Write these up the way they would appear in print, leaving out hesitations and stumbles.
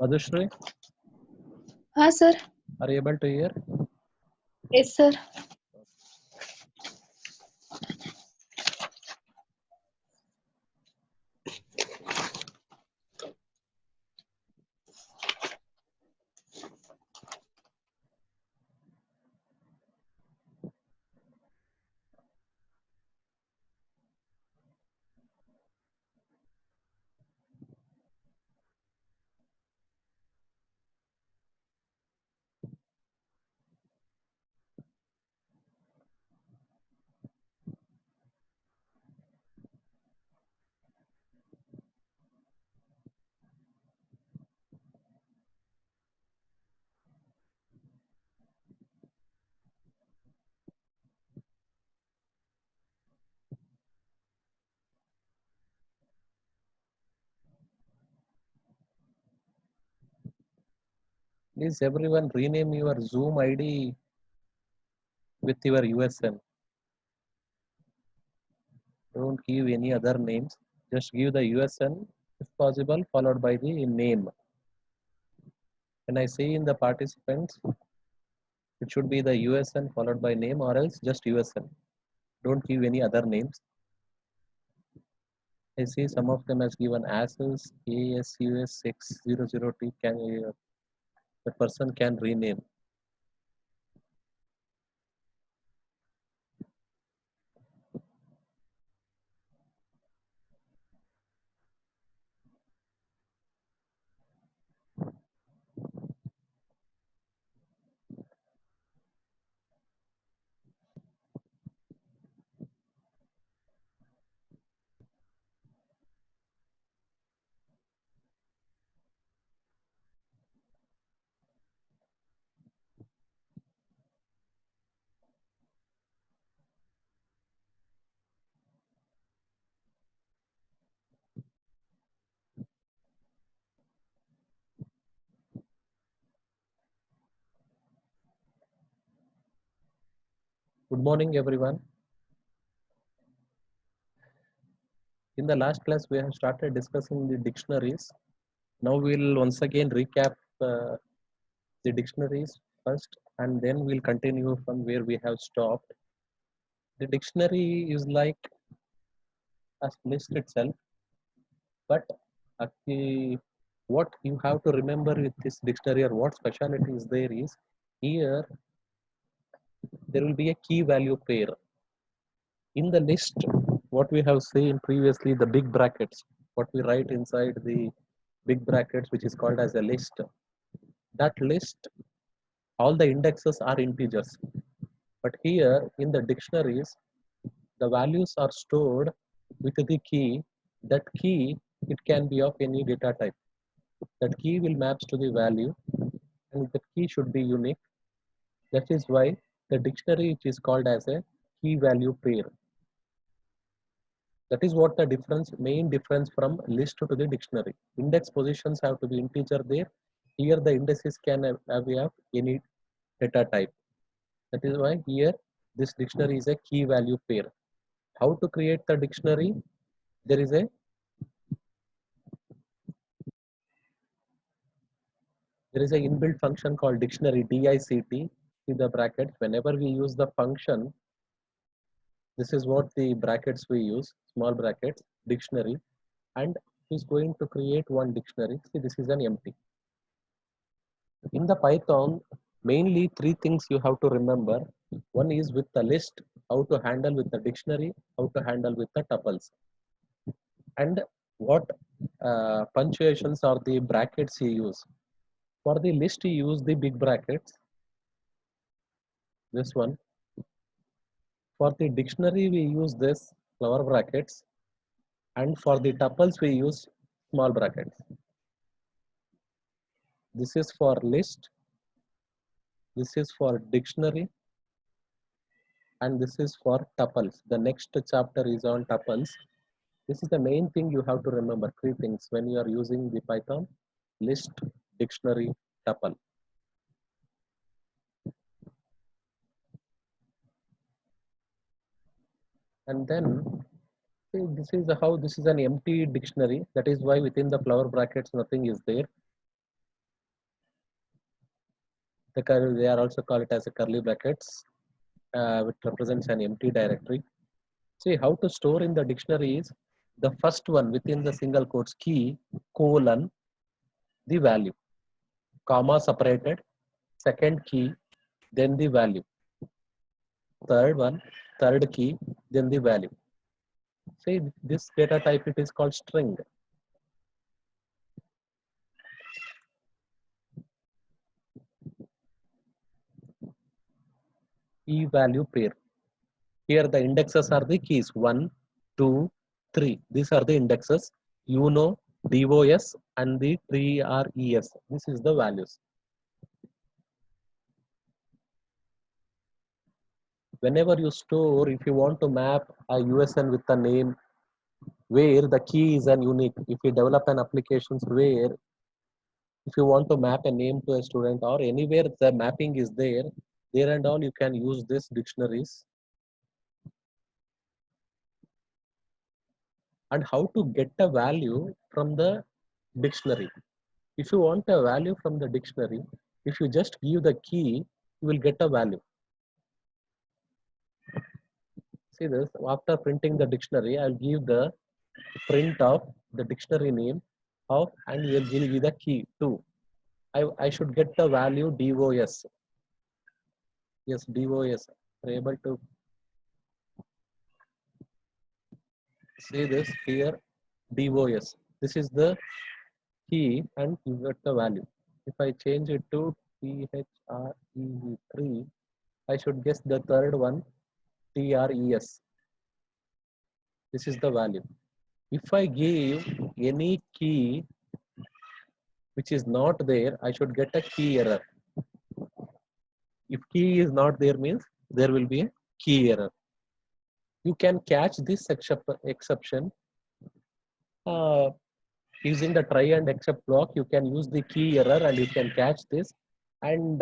Madhushri, हाँ sir. are you able to hear? Yes sir. Please everyone rename your Zoom ID with your USN. Don't give any other names. Just give the USN if possible, followed by the name. When I say in the participants, it should be the USN followed by name or else just USN. Don't give any other names. I see some of them has given ASUS, ASUS 600T. The person can rename. Good morning, everyone. In the last class, we have started discussing the dictionaries. Now we'll once again recap the dictionaries first, and then we'll continue from where we have stopped. The dictionary is like a list itself, but what you have to remember with this dictionary or what speciality is there is here there will be a key value pair. In the list, what we have seen previously, the big brackets, what we write inside the big brackets, which is called as a list. That list, all the indexes are integers. But here in the dictionaries, the values are stored with the key. That key, it can be of any data type. That key will maps to the value, and the key should be unique. That is why the dictionary is called as a key value pair. That is what the main difference from list to the dictionary. Index positions have to be integer there. Here the indices can have any data type. That is why here this dictionary is a key value pair. How to create the dictionary? There is a inbuilt function called dictionary, DICT. See the bracket. Whenever we use the function, this is what the brackets we use, small brackets, dictionary, and is going to create one dictionary. See, this is an empty. In the Python, mainly three things you have to remember. One is with the list, how to handle with the dictionary, how to handle with the tuples, and what punctuations or the brackets you use. For the list, you use the big brackets, this one. For the dictionary, we use this flower brackets, and for the tuples, we use small brackets. This is for list, this is for dictionary, and this is for tuples. The next chapter is on tuples. This is the main thing you have to remember, three things when you are using the Python: list, dictionary, tuple. And then see, this is how this is an empty dictionary. That is why within the flower brackets nothing is there. They are also called it as a curly brackets, which represents an empty directory. See, how to store in the dictionary is the first one within the single quotes key, colon, the value, comma separated, second key, then the value, third one, third key, then the value. See, this data type, it is called string. Key value pair. Here the indexes are the keys 1, 2, 3. These are the indexes. UNO, DOS, and the TRES. This is the values. Whenever you store, if you want to map a USN with a name where the key is an unique, if you develop an applications where if you want to map a name to a student or anywhere the mapping is there and all, you can use this dictionaries. And how to get a value from the dictionary. If you want a value from the dictionary, if you just give the key, you will get a value. See this, after printing the dictionary, I'll give the print of the dictionary name of, and we'll give you the key too. I should get the value DOS. Yes, DOS. We're able to see this here, DOS. This is the key and you get the value. If I change it to THREE3, I should guess the third one, TRES. This is the value. If I give any key which is not there, I should get a key error. If key is not there means there will be a key error. You can catch this exception using the try and except block. You can use the key error and you can catch this, and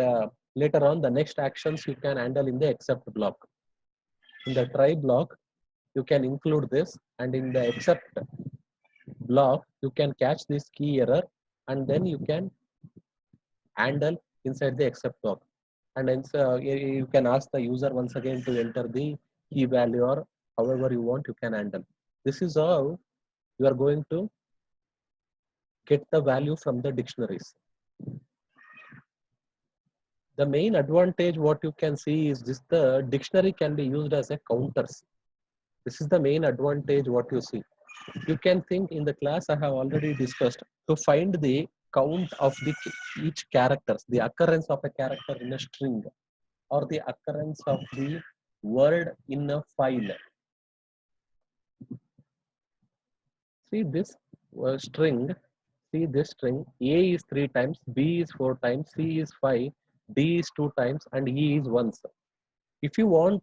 later on the next actions you can handle in the except block. In the try block you can include this, and in the except block you can catch this key error and then you can handle inside the except block. And then you can ask the user once again to enter the key value, or however you want you can handle. This is how you are going to get the value from the dictionaries. The main advantage what you can see is this: the dictionary can be used as a counters. This is the main advantage what you see. You can think in the class I have already discussed to find the count of the each characters, the occurrence of a character in a string or the occurrence of the word in a file. See this string, see this string, A is 3 times, B is 4 times, C is 5, D is 2 times, and E is once. If you want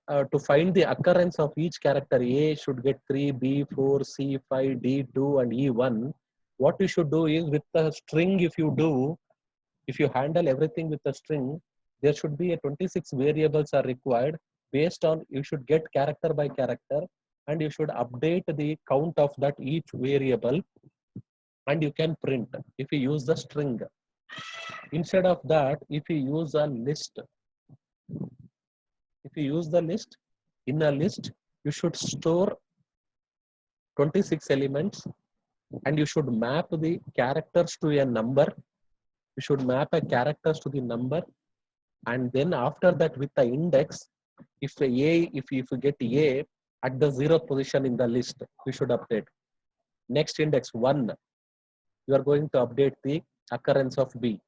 to find the occurrence of each character, A should get 3, B 4, C 5, D 2, and E 1. What you should do is with the string, if you handle everything with the string, there should be a 26 variables are required. Based on, you should get character by character and you should update the count of that each variable, and you can print if you use the string. Instead of that, if you use a list, if you use the list, in a list you should store 26 elements and you should map the characters to a number. You should map a characters to the number, and then after that with the index, if you get A at the 0th position in the list, you should update. Next index 1, you are going to update the occurrence of B.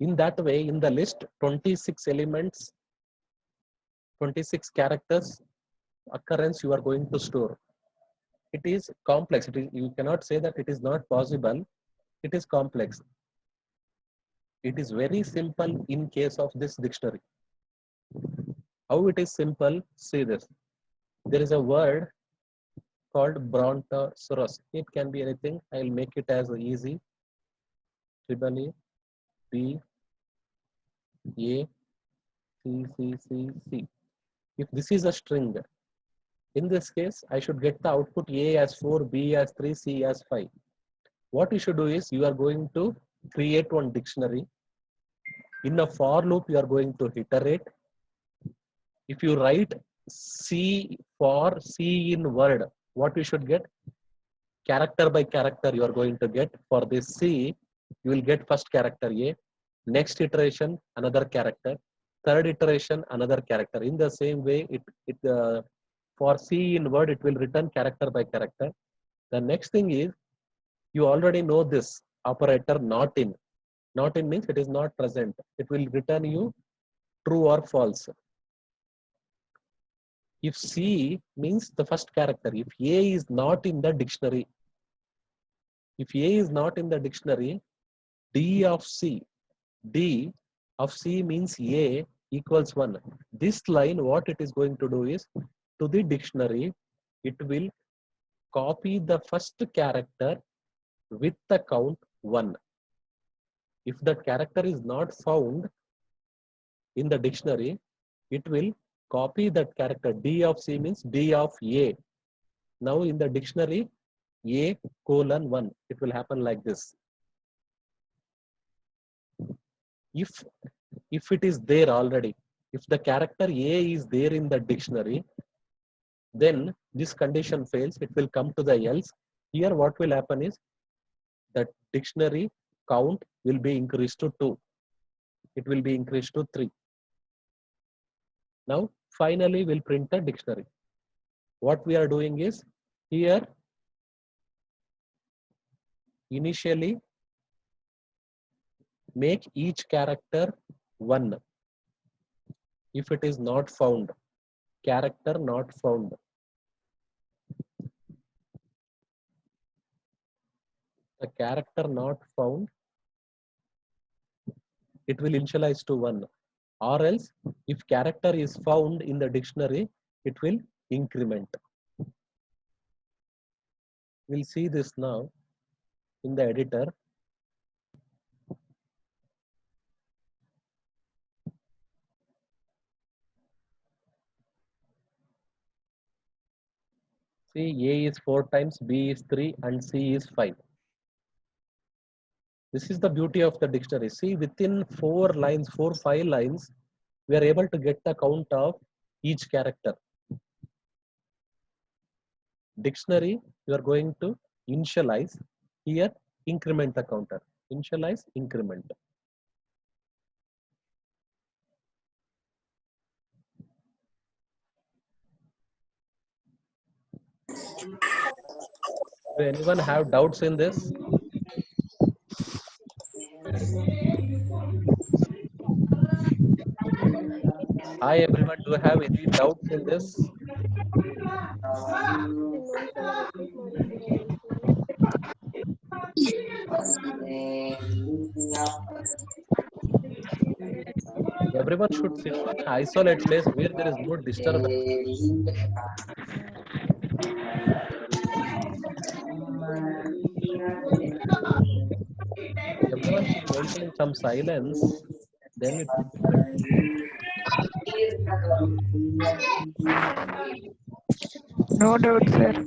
In that way, in the list, 26 elements, 26 characters occurrence you are going to store. It is complex. You cannot say that it is not possible, it is complex. It is very simple in case of this dictionary. How it is simple? See this. There is a word called Brontosaurus. It can be anything. I'll make it as easy. Triple A, B, A, C. If this is a string, in this case, I should get the output A as 4, B as 3, C as 5. What you should do is you are going to create one dictionary. In a for loop, you are going to iterate. If you write C for C in word, what you should get? Character by character you are going to get. For this C, you will get first character A. Next iteration, another character. Third iteration, another character. In the same way, for C in word, it will return character by character. The next thing is, you already know this operator not in. Not in means it is not present. It will return you true or false. If C means the first character, if A is not in the dictionary, if A is not in the dictionary, D of C means A equals 1. This line, what it is going to do is, to the dictionary, it will copy the first character with the count 1. If that character is not found in the dictionary, it will copy that character. D of C means D of A. Now in the dictionary, A:1. It will happen like this. If it is there already, if the character A is there in the dictionary, then this condition fails. It will come to the else. Here what will happen is the dictionary count will be increased to 2. It will be increased to 3. Now finally we'll print the dictionary. What we are doing is, here initially make each character 1. If it is not found, character not found. The character not found, it will initialize to 1. Or else, if character is found in the dictionary, it will increment. We'll see this now in the editor. See, A is 4 times, B is 3, and C is 5. This is the beauty of the dictionary. See, within 4 lines, 5 lines, we are able to get the count of each character. Dictionary, you are going to initialize. Here, increment the counter. Initialize, increment. Do anyone have doubts in this? Hi everyone, do you have any doubts in this? Everyone should sit in an isolated place where there is no disturbance. Everyone should maintain some silence. Then it will be better. No doubt, sir.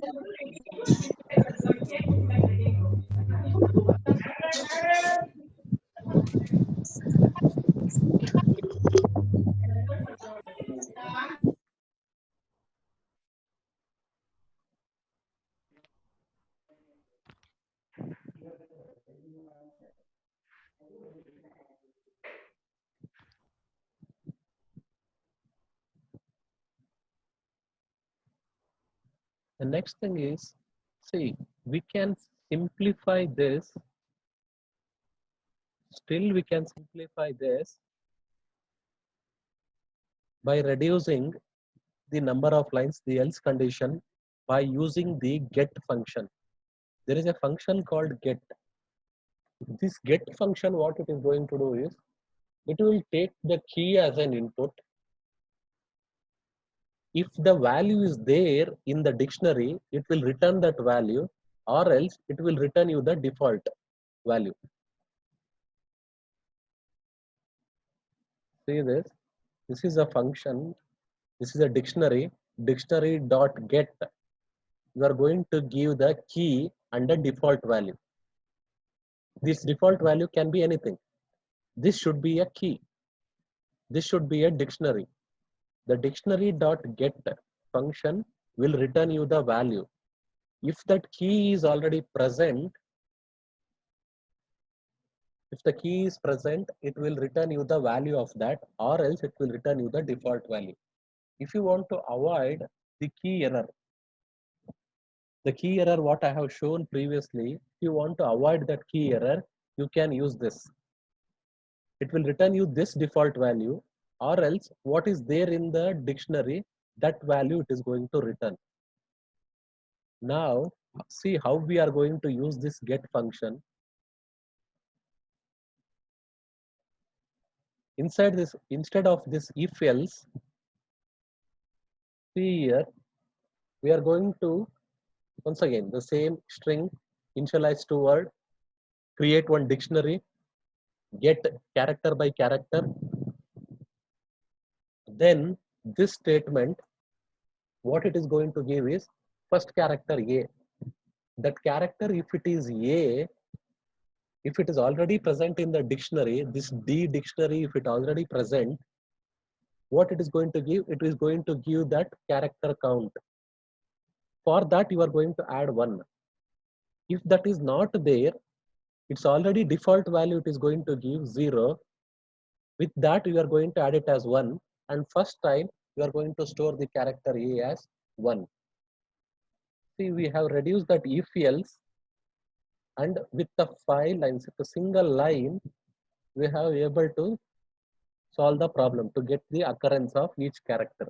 The next thing is, see, we can simplify this. Still, we can simplify this by reducing the number of lines, the else condition, by using the get function. There is a function called get. This get function, what it is going to do is, it will take the key as an input. If the value is there in the dictionary, it will return that value, or else it will return you the default value. See this? This is a function. This is a dictionary. Dictionary dot get. You are going to give the key and the default value. This default value can be anything. This should be a key. This should be a dictionary. The dictionary dot get function will return you the value. If that key is already present, if the key is present, it will return you the value of that, or else it will return you the default value. If you want to avoid the key error, the key error what I have shown previously, if you want to avoid that key error, you can use this. It will return you this default value, or else what is there in the dictionary, that value it is going to return. Now, see how we are going to use this get function. Inside this, instead of this if else, see here, we are going to, once again, the same string, initialize to word, create one dictionary, get character by character. Then this statement, what it is going to give is first character A. That character, if it is A, if it is already present in the dictionary, this D dictionary, if it already present, what it is going to give? It is going to give that character count. For that, you are going to add 1. If that is not there, it's already default value, it is going to give 0. With that, you are going to add it as 1. And first time, you are going to store the character A as 1. See, we have reduced that if else, and with the 5 lines, with a single line, we have able to solve the problem to get the occurrence of each character.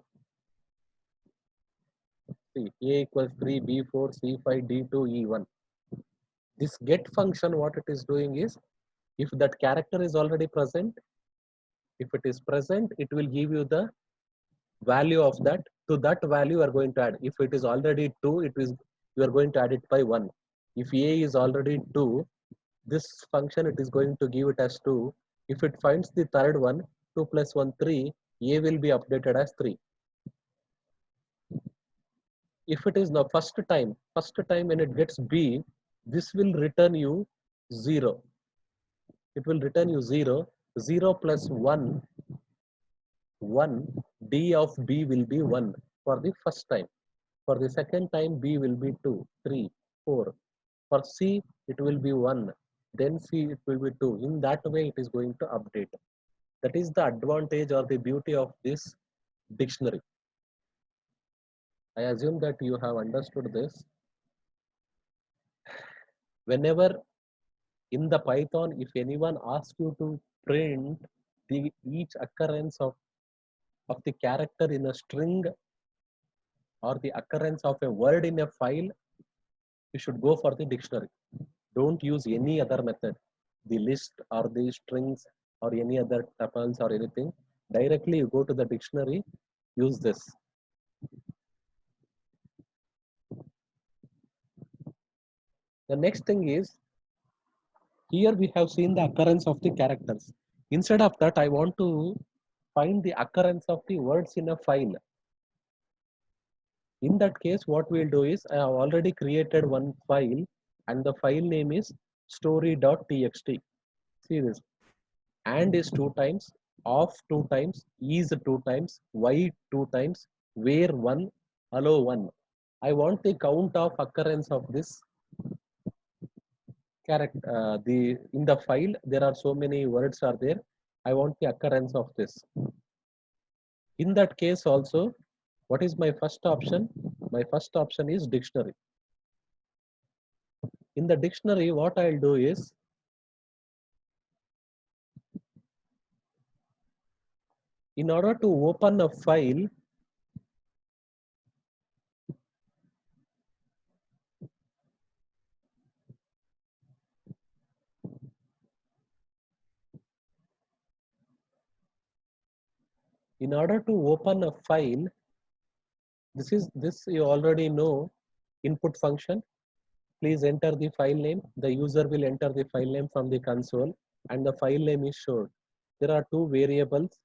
See, A equals 3, B4, C5, D2, E1. This get function, what it is doing is, if that character is already present, if it is present, it will give you the value of that. To that value, you are going to add. If it is already 2, it is, you are going to add it by 1. If A is already 2, this function, it is going to give it as 2. If it finds the third one, 2 plus 1, 3, A will be updated as 3. If it is the first time when it gets B, this will return you 0. It will return you 0. 0 plus 1, 1. D of B will be 1 for the first time. For the second time, B will be 2, 3, 4. For C, it will be 1. Then C, it will be 2. In that way, it is going to update. That is the advantage or the beauty of this dictionary. I assume that you have understood this. Whenever in the Python, if anyone asks you to print each occurrence of the character in a string or the occurrence of a word in a file, you should go for the dictionary. Don't use any other method, the list or the strings or any other tuples or anything. Directly you go to the dictionary, use this. The next thing is, here we have seen the occurrence of the characters. Instead of that, I want to find the occurrence of the words in a file. In that case, what we'll do is, I have already created one file and the file name is story.txt. See this, and is 2 times, of 2 times, is 2 times, why 2 times, where 1, allow 1. I want the count of occurrence of this character. In the file, there are so many words are there. I want the occurrence of this. In that case also, what is my first option? My first option is dictionary. In the dictionary, what I'll do is, in order to open a file, In order to open a file, this you already know, input function. Please enter the file name. The user will enter the file name from the console and the file name is showed. There are two variables.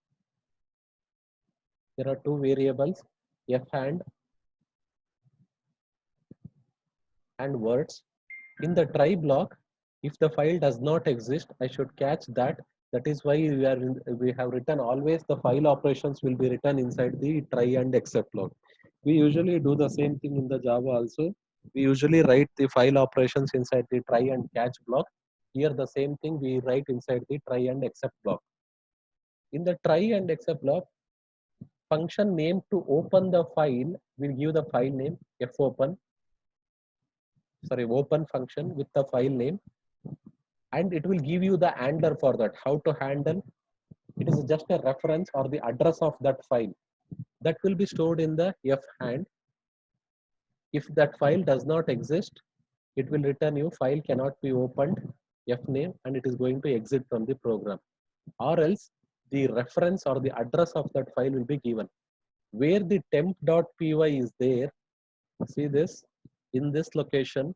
F and words. In the try block, if the file does not exist, I should catch that. That is why we have written always the file operations will be written inside the try and except block. We usually do the same thing in the Java also. We usually write the file operations inside the try and catch block. Here the same thing we write inside the try and except block. In the try and except block, function name to open the file will give the file name fopen. Open function with the file name, and it will give you the handler for that. How to handle? It is just a reference or the address of that file that will be stored in the fhand. If that file does not exist, it will return you file cannot be opened, fname, and it is going to exit from the program. Or else the reference or the address of that file will be given. Where the temp.py is there, see this, in this location,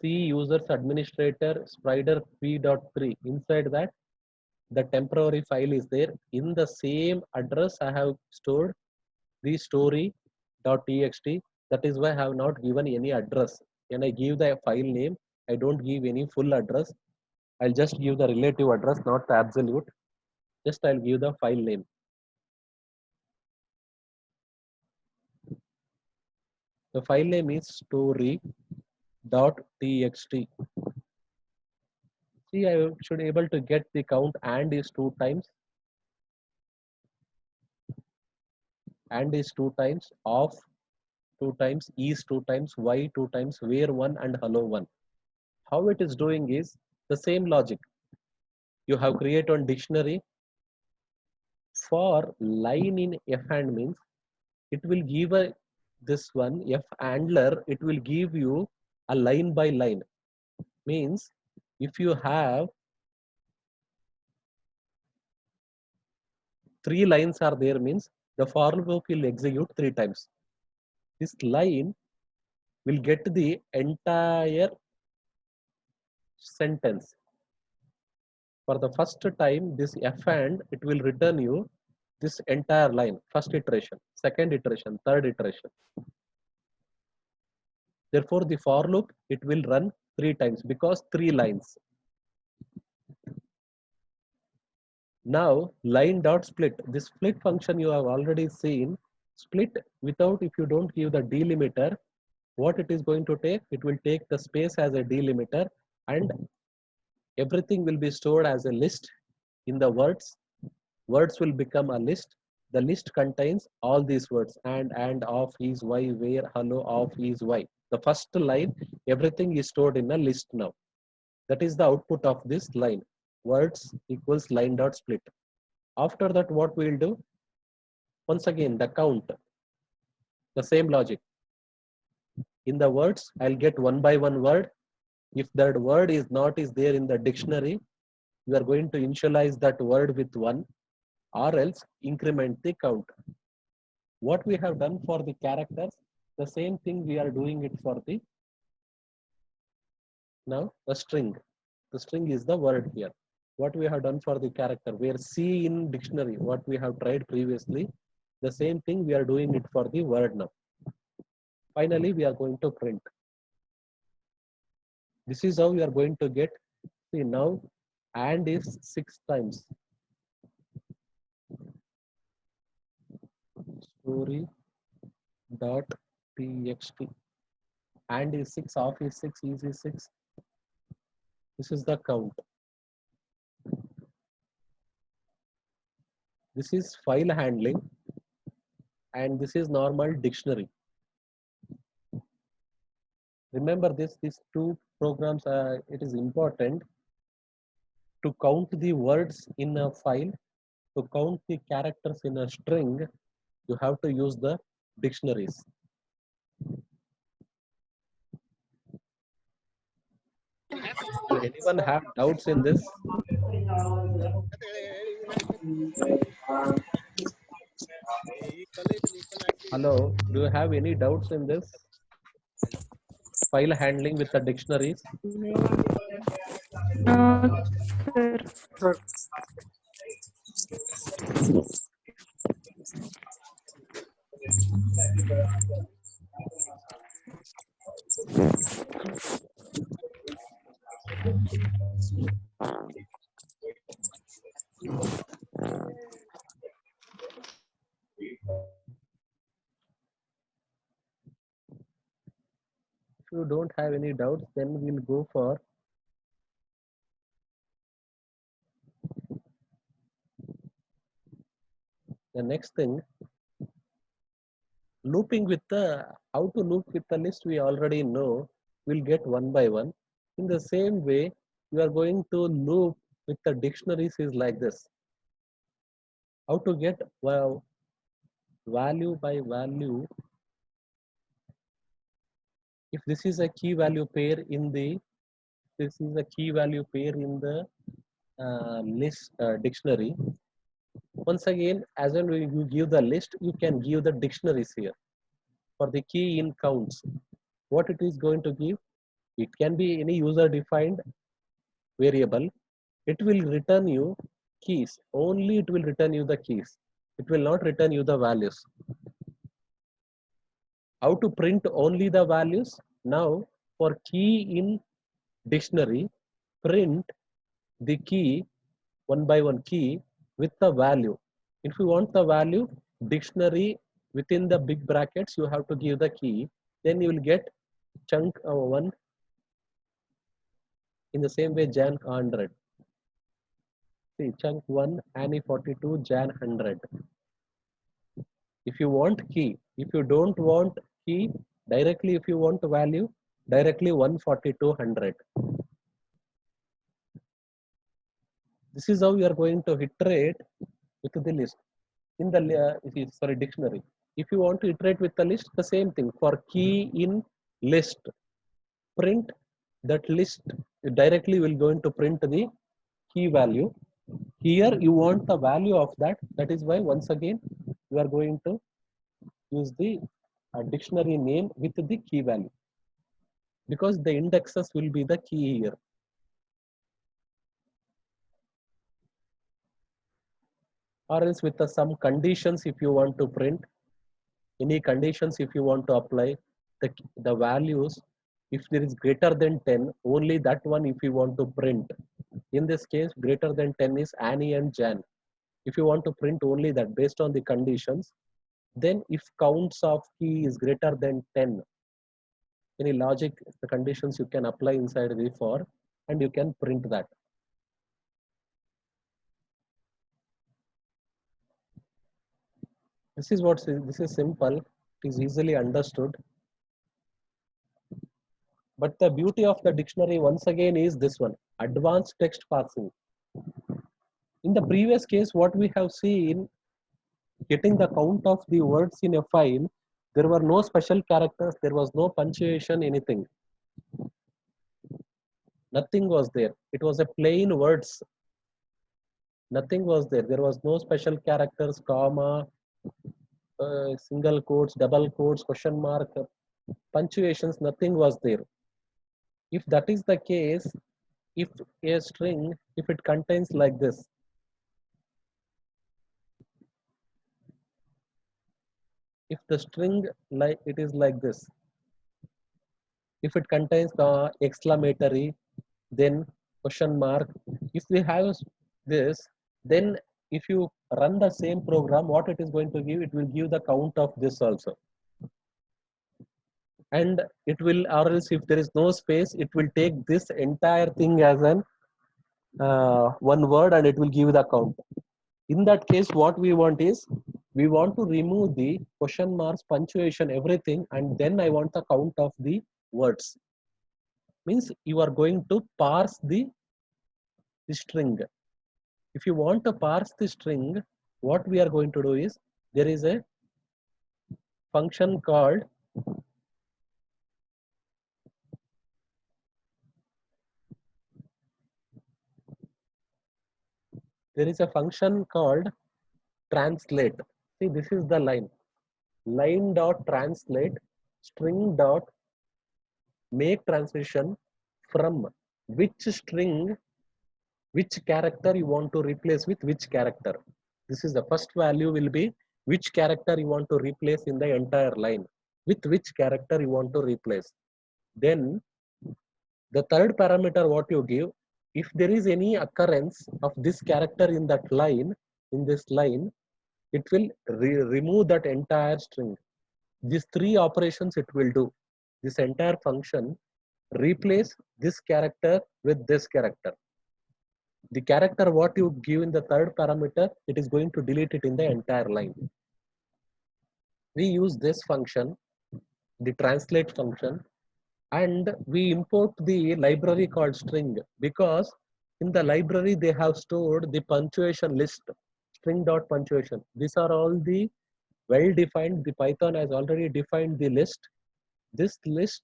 C users administrator sprider p.3. Inside that, the temporary file is there. In the same address, I have stored the story.txt. That is why I have not given any address. When I give the file name, I don't give any full address. I'll just give the relative address, not the absolute. Just I'll give the file name. The file name is story.txt. See, I should able to get the count and is 2 times. And is 2 times, of 2 times, is 2 times, y 2 times, where 1 and hello 1. How it is doing is the same logic. You have created one dictionary. For line in fhand means it will give a this one f handler, it will give you a line by line. Means if you have 3 lines are there, means the for loop will execute 3 times. This line will get the entire sentence. For the first time, this fand, it will return you this entire line, first iteration, second iteration, third iteration. Therefore, the for loop, it will run 3 times because 3 lines. Now, line dot split. This split function you have already seen. Split without, if you don't give the delimiter, what it is going to take? It will take the space as a delimiter and everything will be stored as a list in the words. Words will become a list. The list contains all these words and, of, is, why, where, hello, of, is, why. The first line, everything is stored in a list now. That is the output of this line. Words equals line dot split. After that, what we will do? Once again, the count. The same logic. In the words, I'll get 1 by 1 word. If that word is not is there in the dictionary, you are going to initialize that word with 1 or else increment the count. What we have done for the characters, the same thing we are doing it for the now the string. The string is the word here. What we have done for the character, where C in dictionary, what we have tried previously, the same thing we are doing it for the word now. Finally, we are going to print. This is how we are going to get, see now, and is 6 times. Story.txt. And is 6, off is 6, is 6. This is the count. This is file handling and this is normal dictionary. Remember this, these two programs, it is important to count the words in a file, to count the characters in a string, you have to use the dictionaries. Do anyone have doubts in this? Hello, do you have any doubts in this file handling with the dictionaries? No, sir. If you don't have any doubts, then we'll go for the next thing. Looping with the, how to loop with the list we already know. We'll get one by one. In the same way, you are going to loop with the dictionaries is like this. How to get, well, value by value. If this is a key value pair in the, this is a key value pair in the list dictionary. Once again, as when you give the list, you can give the dictionaries here. For the key in counts, what it is going to give, it can be any user defined variable. It will return you keys. Only it will return you the keys. It will not return you the values. How to print only the values? Now, for key in dictionary, print the key, one by one key with the value. If you want the value, dictionary within the big brackets, you have to give the key. Then you will get chunk one in the same way Jan 100. See, chunk 1, Annie 42, Jan 100. If you want key, if you don't want key, directly if you want value, directly 14200. This is how you are going to iterate with the list. In the sorry, dictionary. If you want to iterate with the list, the same thing. For key in list, print that list directly will going to print the key value. Here you want the value of that. That is why once again you are going to use the dictionary name with the key value, because the indexes will be the key here. Or else with some conditions, if you want to print any conditions, if you want to apply the values, if there is greater than 10, only that one if you want to print. In this case, greater than 10 is Annie and Jan. If you want to print only that based on the conditions, then if counts of key is greater than 10, any logic, the conditions you can apply inside the for, and you can print that. This is what this is simple. It is easily understood. But the beauty of the dictionary once again is this one, advanced text parsing. In the previous case, what we have seen, getting the count of the words in a file, there were no special characters, there was no punctuation, anything. Nothing was there. It was a plain words. Nothing was there. There was no special characters, comma, single quotes, double quotes, question mark, punctuations, nothing was there. If that is the case, if a string, if it contains like this, if the string like it is like this, if it contains the exclamatory, then question mark, if we have this, then if you run the same program, what it is going to give, it will give the count of this also. And it will, or else if there is no space, it will take this entire thing as an one word and it will give the count. In that case, what we want is, we want to remove the question marks, punctuation, everything, and then I want the count of the words. Means you are going to parse the string. If you want to parse the string, what we are going to do is, there is a function called translate. See, this is the line. line dot translate string dot make transition from which string, which character you want to replace with which character. This is the first value will be which character you want to replace in the entire line, with which character you want to replace. Then the third parameter what you give, if there is any occurrence of this character in that line, in this line, it will remove that entire string. These three operations it will do. This entire function replace this character with this character. The character what you give in the third parameter, it is going to delete it in the entire line. We use this function, the translate function, and we import the library called string, because in the library they have stored the punctuation list, string dot punctuation. These are all the well defined. The Python has already defined the list. This list,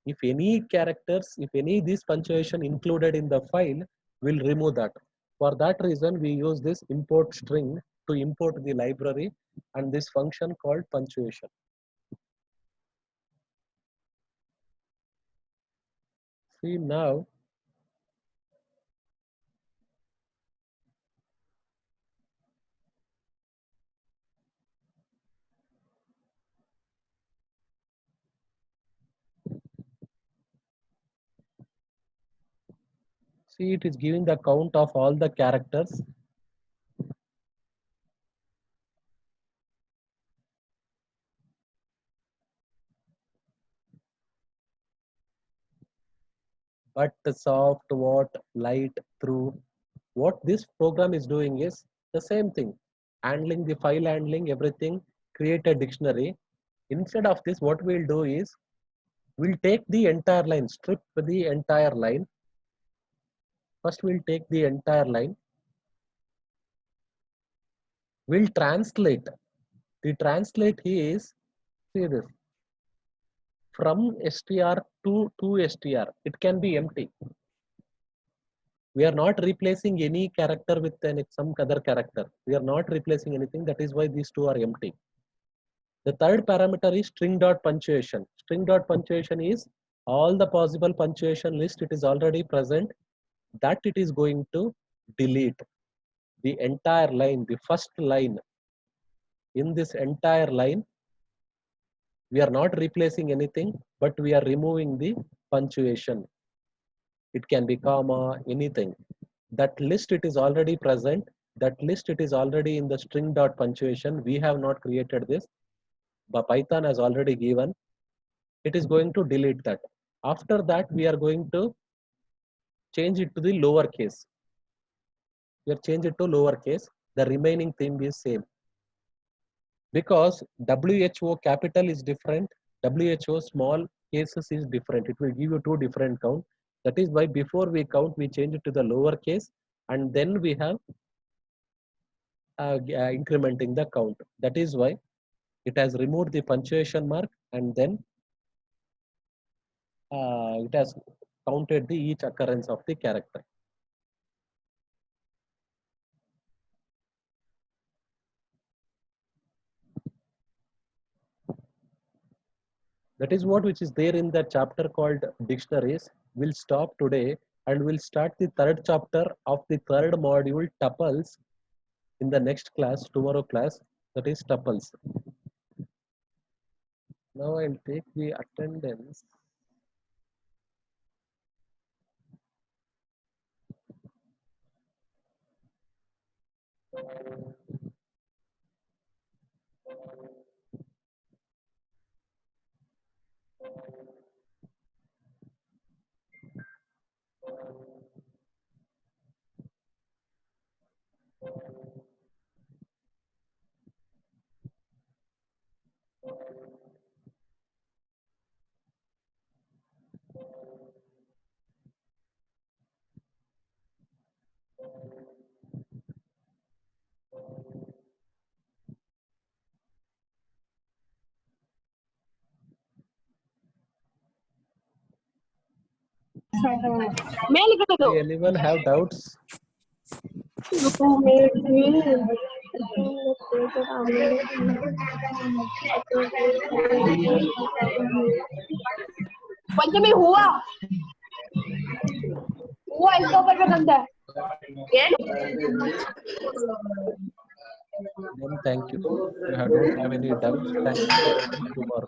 if any characters, if any this punctuation included in the file, will remove that. For that reason, we use this import string to import the library and this function called punctuation. See now, see it is giving the count of all the characters. But soft, what, light, through. What this program is doing is the same thing, handling the file handling, everything, create a dictionary. Instead of this, what we'll do is, we'll take the entire line, strip the entire line. First, we'll take the entire line. We'll translate. The translate is, see this, from str to str. It can be empty. We are not replacing any character with some other character. We are not replacing anything. That is why these two are empty. The third parameter is string dot punctuation. String dot punctuation is all the possible punctuation list. It is already present. That it is going to delete the entire line, the first line. In this entire line, we are not replacing anything, but we are removing the punctuation. It can be comma, anything. That list, it is already present. That list, it is already in the string dot punctuation. We have not created this, but Python has already given. It is going to delete that. After that, we are going to change it to the lower case. We are change it to lower case. The remaining thing is same. Because WHO capital is different, WHO small cases is different. It will give you two different count. That is why before we count, we change it to the lower case, and then we have incrementing the count. That is why it has removed the punctuation mark, and then it has counted the each occurrence of the character. That is what which is there in the chapter called dictionaries. We'll stop today and we'll start the third chapter of the third module, tuples, in the next class, tomorrow class, that is tuples. Now I'll take the attendance. Anyone have doubts? No, पंचमी हुआ इसके ऊपर पे बनता है Then thank you. I don't have any doubts. Thank you. Tomorrow.